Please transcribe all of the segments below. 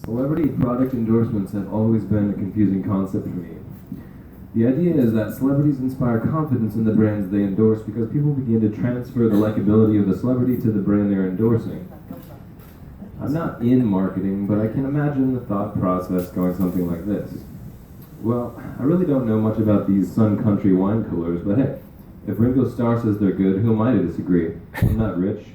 Celebrity product endorsements have always been a confusing concept for me. The idea is that celebrities inspire confidence in the brands they endorse because people begin to transfer the likability of the celebrity to the brand they're endorsing. I'm not in marketing, but I can imagine the thought process going something like this. Well, I really don't know much about these Sun Country wine coolers, but hey, if Ringo Starr says they're good, who am I to disagree? I'm not rich,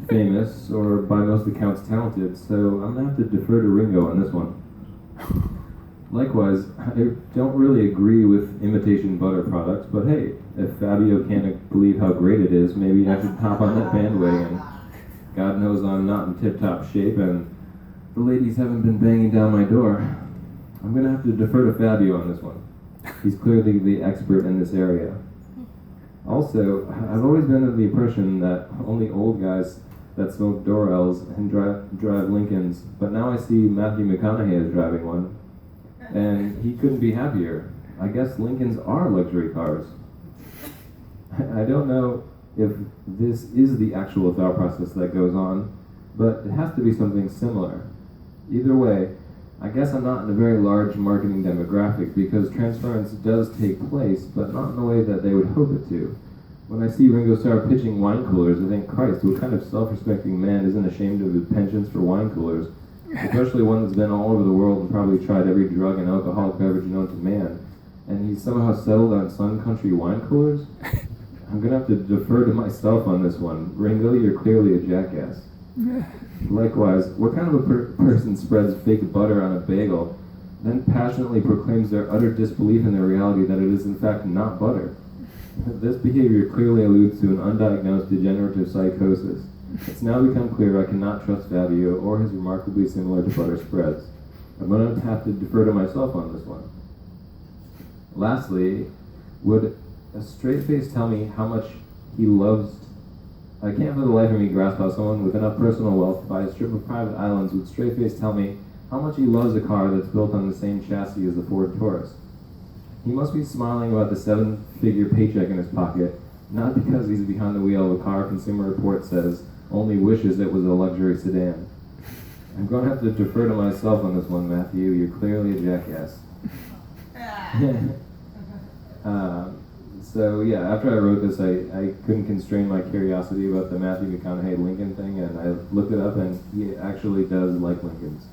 famous, or by most accounts talented, so I'm gonna have to defer to Ringo on this one. Likewise, I don't really agree with imitation butter products, but hey, if Fabio can't believe how great it is, maybe I should hop on that bandwagon. God knows I'm not in tip-top shape, and the ladies haven't been banging down my door. I'm gonna have to defer to Fabio on this one. He's clearly the expert in this area. Also, I've always been of the impression that only old guys that smoke Dorels and drive Lincolns, but now I see Matthew McConaughey is driving one, and he couldn't be happier. I guess Lincolns are luxury cars. I don't know if this is the actual thought process that goes on, but it has to be something similar. Either way, I guess I'm not in a very large marketing demographic because transference does take place, but not in the way that they would hope it to. When I see Ringo Starr pitching wine coolers, I think, Christ, what kind of self-respecting man isn't ashamed of his penchants for wine coolers, especially one that's been all over the world and probably tried every drug and alcoholic beverage known to man, and he's somehow settled on Sun Country wine coolers? I'm gonna have to defer to myself on this one. Ringo, you're clearly a jackass. Likewise, what kind of a person spreads fake butter on a bagel, then passionately proclaims their utter disbelief in the reality that it is in fact not butter? This behavior clearly alludes to an undiagnosed degenerative psychosis. It's now become clear I cannot trust Fabio or his remarkably similar to butter spreads. I'm going to have to defer to myself on this one. Lastly, would a straight face tell me how much he loves... I can't for the life of me grasp how someone with enough personal wealth to buy a strip of private islands would straight face tell me how much he loves a car that's built on the same chassis as the Ford Taurus. He must be smiling about the 7-figure paycheck in his pocket, not because he's behind the wheel of a car Consumer Report says only wishes it was a luxury sedan. I'm going to have to defer to myself on this one, Matthew. You're clearly a jackass. So yeah, after I wrote this, I couldn't constrain my curiosity about the Matthew McConaughey Lincoln thing, and I looked it up, and he actually does like Lincolns.